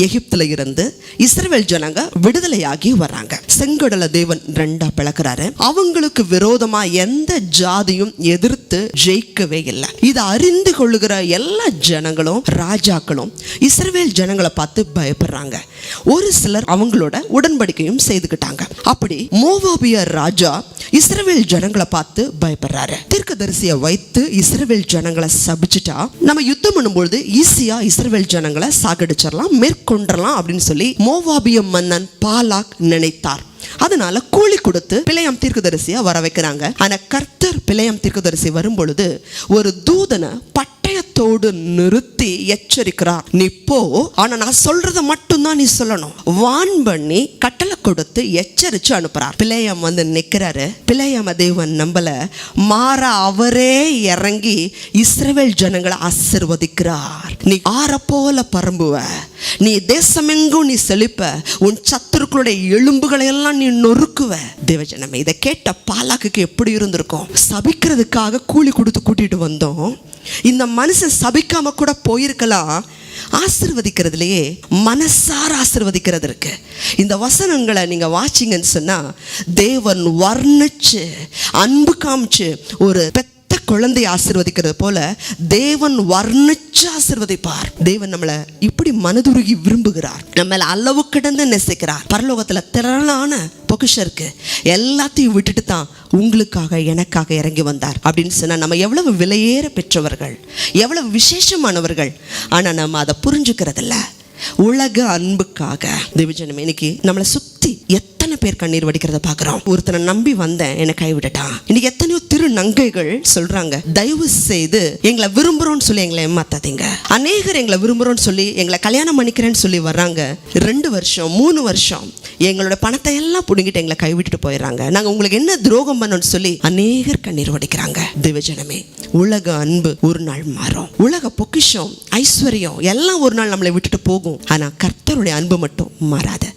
எகிப்துல இருந்து இஸ்ரவேல் ஜனங்க விடுதலையாகி வர்றாங்க. செங்கடலை தேவன் ரெண்டா பிளக்குறாரு. அவங்களுக்கு விரோதமா எந்த ஜாதியும் எதிர்த்து ஜெயிக்கவே இல்லை. இதை அறிந்து கொள்ளுகிற எல்லா ஜனங்களும் ராஜாக்களும் இஸ்ரவேல் ஜனங்களை பார்த்து பயப்படுறாங்க. ஒரு சிலர் அவங்களோட உடன்படிக்கையும் செய்துக்கிட்டாங்க. அப்படி மோவாபிய ராஜா இஸ்ரவேல் ஜனங்களை பார்த்து பயப்படுறாரு. தீர்க்கதரிசியை வைத்து இஸ்ரவேல் ஜனங்களை சபிச்சுட்டா நம்ம யுத்தம் பண்ணும்போது ஈஸியா இஸ்ரவேல் ஜனங்களை சாகடிச்சிடலாம், மேற்கொண்டரலாம் அப்படின்னு சொல்லி மோவாபிய மன்னன் பாலாக் நினைத்தார். அதனால கூலி கொடுத்து பிலேயாம் தீர்க்கதரிசியா வர வைக்கிறாங்க. ஆனா கர்த்தர் பிலேயாம் தீர்க்கதரிசி வரும் பொழுது ஒரு தூதனை பட்டயத்தோடு நிறுத்தி எச்சரிக்கிறார். நீ போ, ஆனா நான் சொல்றத மட்டும்தான் நீ சொல்லணும். வான் பண்ணி கட்டளை கொடுத்து எச்சரிச்சு அனுப்புறார். பிலேயாம் வந்து நிக்கிறாரு. பிலேயாம தேவன் நம்பல, மாற அவரே இறங்கி இஸ்ரவேல் ஜனங்களை ஆசீர்வதிக்கிறார். நீ ஆற போல பரம்புவ, நீ தேசமெங்கும் நீ செழிப்ப, உன் சத்துருக்களுடைய எலும்புகளை எல்லாம் நீ நொறுக்குவ. தேவஜனமே, இதை கேட்ட பாலாக்கு எப்படி இருந்திருக்கும்? சபிக்கிறதுக்காக கூலி கொடுத்து கூட்டிட்டு வந்தோம், இந்த மனுஷன் சபிக்காம கூட போயிருக்கலாம். ஆசீர்வதிக்கிறதுலயே மனசார ஆசீர்வதிக்கிறது இருக்கு. இந்த வசனங்களை நீங்க வாசிங்கன்னு சொன்னா தேவன் வர்ணிச்சு அன்பு காமிச்சு ஒரு குழந்தை ஆசீர்வதிக்கிறது போல தேவன் வர்ணிச்சு ஆசீர்வதிப்பார். தேவன் நம்மளை இப்படி மனதுருகி விரும்புகிறார், நம்மள அளவு கிடந்து நேசிக்கிறார். பரலோகத்துல திரளான பொக்கிஷம் இருக்கு, எல்லாத்தையும் விட்டுட்டு தான் உங்களுக்காக எனக்காக இறங்கி வந்தார் அப்படின்னு சொன்னா நம்ம எவ்வளவு விலையேற பெற்றவர்கள், எவ்வளவு விசேஷமானவர்கள். ஆனா நம்ம அதை புரிஞ்சுக்கிறதில்ல. உலக அன்புக்காக தேவஜனமே இன்னைக்கு நம்மளை சுத்தி எத்தனை பேர் கண்ணீர் வடிக்கிறத பாக்குறோம். ஒருத்தனை நம்பி வந்தேன், என்னை கைவிடட்டான். இன்னைக்கு எத்தனையோ திரு நங்கைகள் சொல்றாங்க, தயவு செய்து எங்களை விரும்புறோம்னு சொல்லி எங்களை ஏமாத்தாதீங்க. அநேகர் எங்களை விரும்புறோம்னு சொல்லி எங்களை கல்யாணம் பண்ணிக்கிறேன்னு சொல்லி வர்றாங்க. 2 வருஷம் 3 வருஷம் எங்களோட பணத்தை எல்லாம் புடுங்கிட்டு எங்களை கைவிட்டுட்டு போயிடறாங்க. நாங்க உங்களுக்கு என்ன துரோகம் பண்ணோம்னு சொல்லி அநேகர் கண்ணீர் வடிக்கிறாங்க. தேவஜனமே, உலக அன்பு ஒரு நாள் மாறும். உலக பொக்கிஷம் ஐஸ்வர்யம் எல்லாம் ஒரு நாள் நம்மளை விட்டுட்டு போகும். ஆனா கர்த்தருடைய அன்பு மட்டும் மாறாது.